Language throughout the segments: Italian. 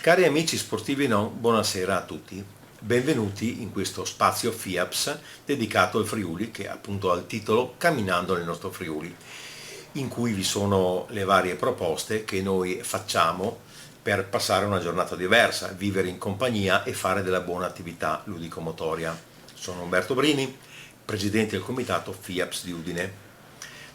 Cari amici sportivi e non, buonasera a tutti. Benvenuti in questo spazio FIAPS dedicato al Friuli, che appunto ha il titolo Camminando nel nostro Friuli, in cui vi sono le varie proposte che noi facciamo per passare una giornata diversa, vivere in compagnia e fare della buona attività ludico-motoria. Sono Umberto Brini, presidente del comitato FIAPS di Udine.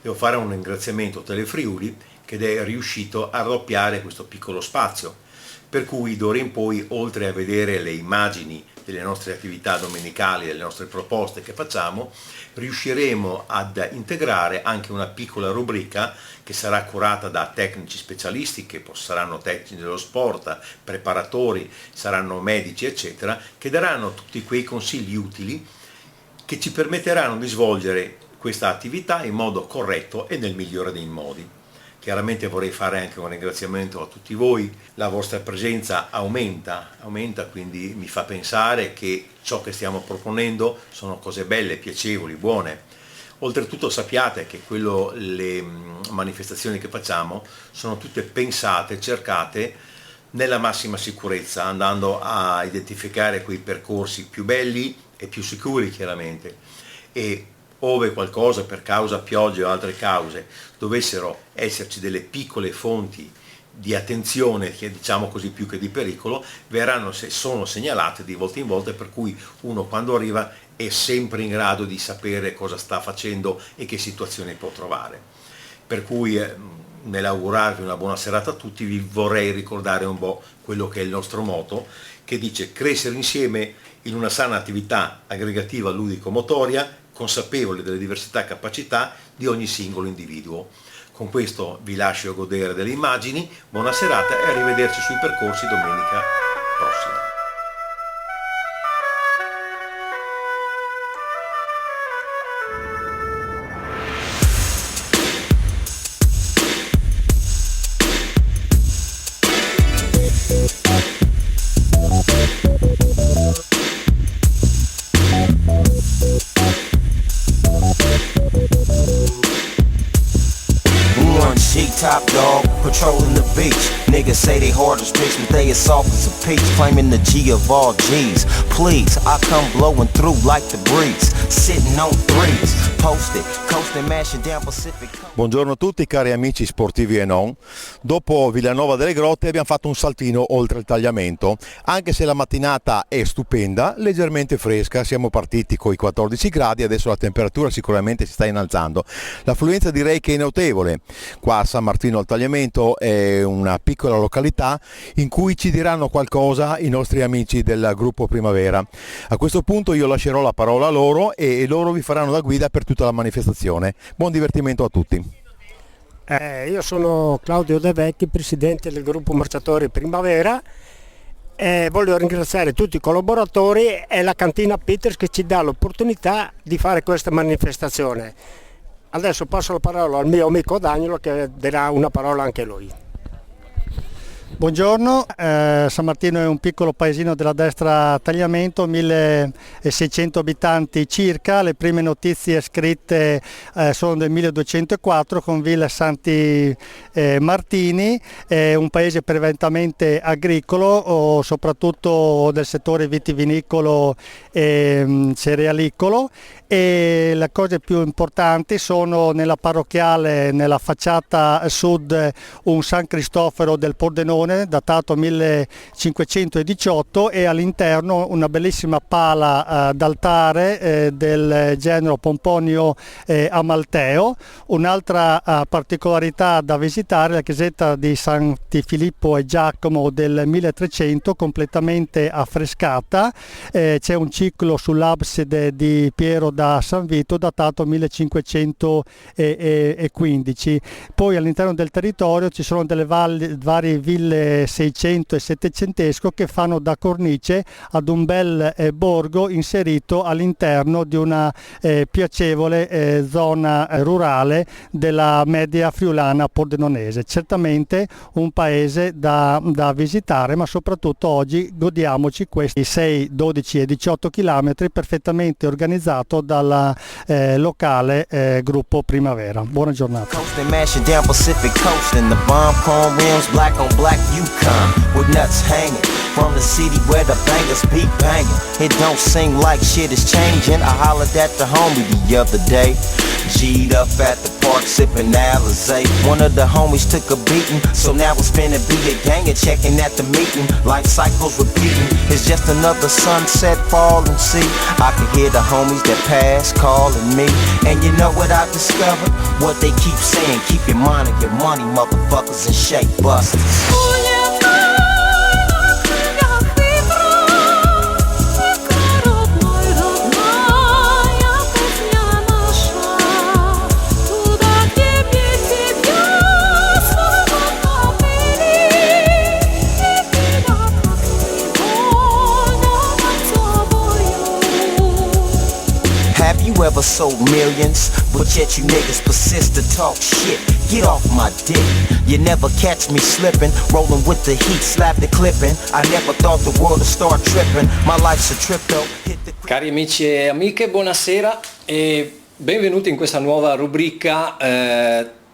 Devo fare un ringraziamento a Telefriuli che è riuscito a raddoppiare questo piccolo spazio, per cui d'ora in poi, oltre a vedere le immagini delle nostre attività domenicali, delle nostre proposte che facciamo, riusciremo ad integrare anche una piccola rubrica che sarà curata da tecnici specialisti, che saranno tecnici dello sport, preparatori, saranno medici, eccetera, che daranno tutti quei consigli utili che ci permetteranno di svolgere questa attività in modo corretto e nel migliore dei modi. Chiaramente vorrei fare anche un ringraziamento a tutti voi, la vostra presenza aumenta, quindi mi fa pensare che ciò che stiamo proponendo sono cose belle, piacevoli, buone. Oltretutto sappiate che le manifestazioni che facciamo sono tutte pensate, cercate nella massima sicurezza, andando a identificare quei percorsi più belli e più sicuri chiaramente. E ove qualcosa per causa piogge o altre cause dovessero esserci delle piccole fonti di attenzione, che diciamo così più che di pericolo, sono segnalate di volta in volta, per cui uno quando arriva è sempre in grado di sapere cosa sta facendo e che situazione può trovare. Per cui nell'augurarvi una buona serata a tutti vi vorrei ricordare un po' quello che è il nostro motto, che dice: crescere insieme in una sana attività aggregativa ludico-motoria, consapevole delle diversità e capacità di ogni singolo individuo. Con questo vi lascio godere delle immagini, buona serata e arrivederci sui percorsi domenica prossima. Top dog, patrolling the beach. Niggas say they hard as bricks, but they as soft as a peach. Claiming the G of all G's. Please, I come blowing through like the breeze. Sitting on threes, posted, coasting, mashing down Pacific. Buongiorno a tutti cari amici sportivi e non. Dopo Villanova delle Grotte abbiamo fatto un saltino oltre il tagliamento. Anche se la mattinata è stupenda, leggermente fresca, siamo partiti con i 14 gradi, adesso la temperatura sicuramente si sta innalzando. L'affluenza direi che è notevole. Qua a San Martino al Tagliamento è una piccola località in cui ci diranno qualcosa i nostri amici del gruppo Primavera. A questo punto io lascerò la parola a loro e loro vi faranno da guida per tutta la manifestazione. Buon divertimento a tutti. Io sono Claudio De Vecchi, presidente del gruppo Marciatori Primavera, e voglio ringraziare tutti i collaboratori e la cantina Peters che ci dà l'opportunità di fare questa manifestazione. Adesso passo la parola al mio amico Danielo che darà una parola anche lui. Buongiorno, San Martino è un piccolo paesino della destra Tagliamento, 1600 abitanti circa. Le prime notizie scritte sono del 1204 con Villa Santi Martini, è un paese prevalentemente agricolo, soprattutto del settore vitivinicolo e cerealicolo, e le cose più importanti sono nella parrocchiale, nella facciata sud, un San Cristoforo del Pordenone datato 1518 e all'interno una bellissima pala d'altare del genero Pomponio Amalteo. Un'altra particolarità da visitare è la chiesetta di Santi Filippo e Giacomo del 1300, completamente affrescata. C'è un ciclo sull'abside di Piero da San Vito datato 1515. Poi all'interno del territorio ci sono delle varie ville 600 e 700 che fanno da cornice ad un bel borgo inserito all'interno di una piacevole zona rurale della media friulana pordenonese. Certamente un paese da visitare, ma soprattutto oggi godiamoci questi 6, 12 e 18 chilometri perfettamente organizzato dal locale gruppo Primavera. Buona giornata. Coasting, mashing down Pacific Coast in the bomb chrome rims, black on black Yukon with nuts hanging from the city where the bangers be banging. It don't seem like shit is changing. I hollered at the homie the other day, G'd up at the park sipping Alizé. One of the homies took a beating, so now it's finna be a gang and checking at the meeting. Life cycles repeating, it's just another sunset falling. See, I can hear the homies that pass calling me. And you know what I discovered? What they keep saying, keep your mind on your money, motherfuckers, and shake busters. You ever sold millions, but yet you niggas persist to talk shit. Get off my dick. You never catch me slipping, rolling with the heat, slap the clipping. I never thought the world would start tripping. My life's a trip though. Cari amici e amiche, buonasera e benvenuti in questa nuova rubrica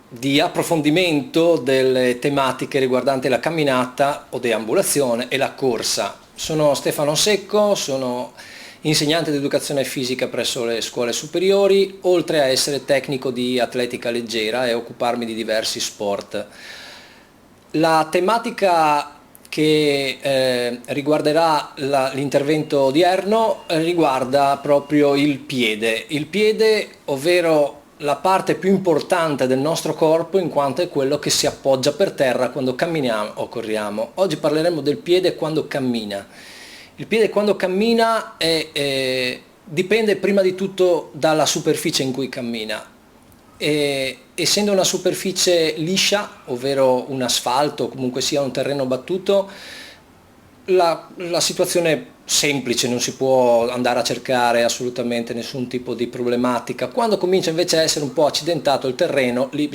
di approfondimento delle tematiche riguardanti la camminata o deambulazione e la corsa. Sono Stefano Secco, sono insegnante di educazione fisica presso le scuole superiori, oltre a essere tecnico di atletica leggera e occuparmi di diversi sport. La tematica che riguarderà l'intervento odierno riguarda proprio il piede, ovvero la parte più importante del nostro corpo in quanto è quello che si appoggia per terra quando camminiamo o corriamo. Oggi parleremo del piede quando cammina. Il piede quando cammina dipende prima di tutto dalla superficie in cui cammina. Essendo una superficie liscia, ovvero un asfalto o comunque sia un terreno battuto, la situazione è semplice, non si può andare a cercare assolutamente nessun tipo di problematica. Quando comincia invece a essere un po' accidentato il terreno, lì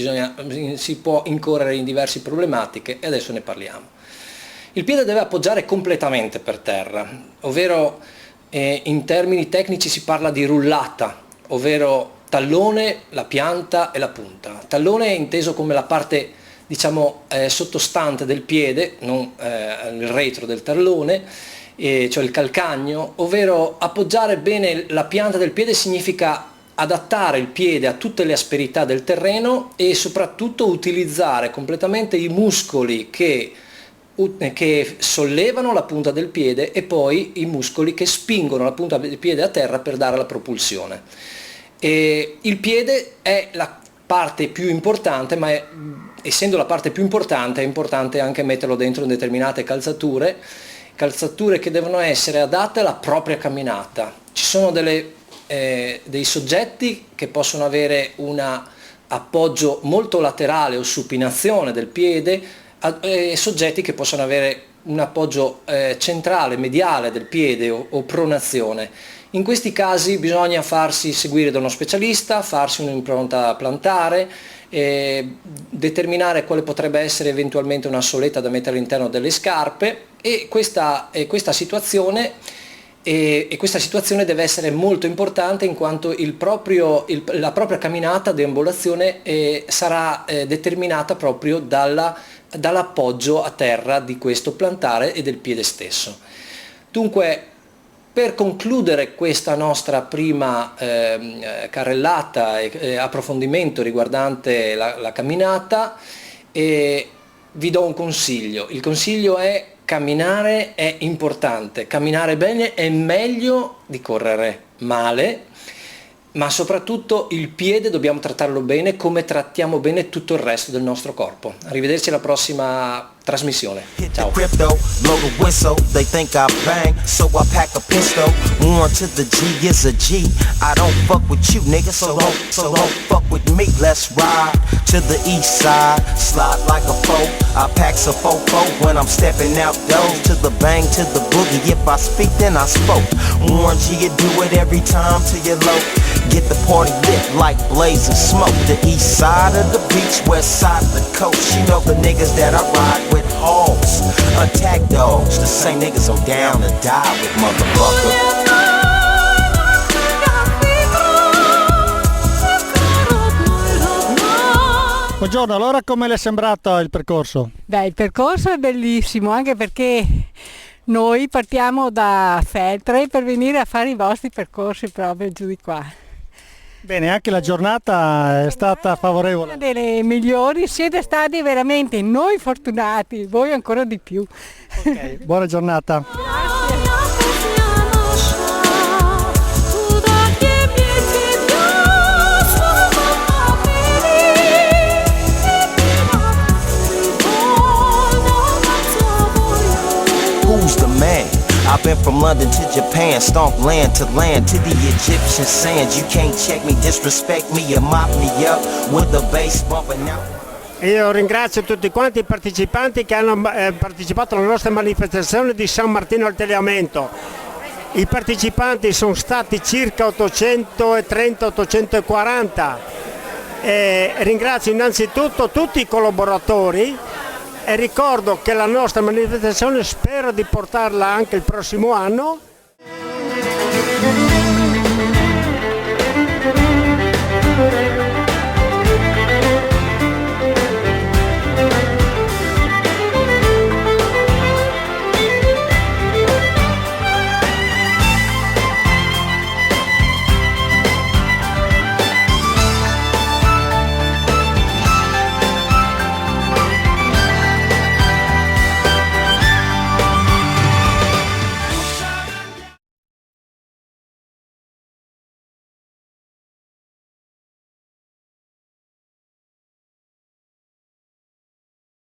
si può incorrere in diverse problematiche e adesso ne parliamo. Il piede deve appoggiare completamente per terra, ovvero in termini tecnici si parla di rullata, ovvero tallone, la pianta e la punta. Tallone è inteso come la parte sottostante del piede, non il retro del tallone, cioè il calcagno, ovvero appoggiare bene la pianta del piede significa adattare il piede a tutte le asperità del terreno e soprattutto utilizzare completamente i muscoli che sollevano la punta del piede e poi i muscoli che spingono la punta del piede a terra per dare la propulsione. E il piede è la parte più importante, ma essendo la parte più importante è importante anche metterlo dentro in determinate calzature che devono essere adatte alla propria camminata. Ci sono dei soggetti che possono avere un appoggio molto laterale o supinazione del piede, soggetti che possono avere un appoggio centrale, mediale del piede o pronazione. In questi casi bisogna farsi seguire da uno specialista, farsi un'impronta plantare, determinare quale potrebbe essere eventualmente una soletta da mettere all'interno delle scarpe e questa situazione deve essere molto importante in quanto la propria camminata, deambulazione sarà determinata proprio dall'appoggio a terra di questo plantare e del piede stesso. Dunque, per concludere questa nostra prima carrellata e approfondimento riguardante la camminata, vi do un consiglio. Il consiglio è: camminare è importante, camminare bene è meglio di correre male, ma soprattutto il piede dobbiamo trattarlo bene come trattiamo bene tutto il resto del nostro corpo. Arrivederci alla prossima trasmissione. Ciao. Crypto, blow the whistle, they think I bang, so I pack a pistol. One to the G is a G. I don't fuck with you, nigga, so don't fuck with me. Let's ride to the east side, slide like a foe. I pack a fofo when I'm stepping out those to the bang, to the boogie. If I speak, then I spoke. Warn G, you do it every time till you're low. Get the party lit like blazing smoke. The east side of the beach, west side of the coast. You know the niggas that I ride with, hogs, attack dogs. The same niggas I'm down to die with, motherfucker. Buongiorno, allora come le è sembrato il percorso? Beh, il percorso è bellissimo, anche perché noi partiamo da Feltre per venire a fare i vostri percorsi proprio giù di qua. Bene, anche la giornata è stata favorevole. Una delle migliori, siete stati veramente noi fortunati, voi ancora di più. Ok, buona giornata. Who's the man? I've been from London to Japan, stomp land to the Egyptian sands. You can't check me, disrespect me, or mop me up with the bass bumping out. Io ringrazio tutti quanti i partecipanti che hanno partecipato alla nostra manifestazione di San Martino al Tagliamento. I partecipanti sono stati circa 830-840. Ringrazio innanzitutto tutti i collaboratori e ricordo che la nostra manifestazione spero di portarla anche il prossimo anno.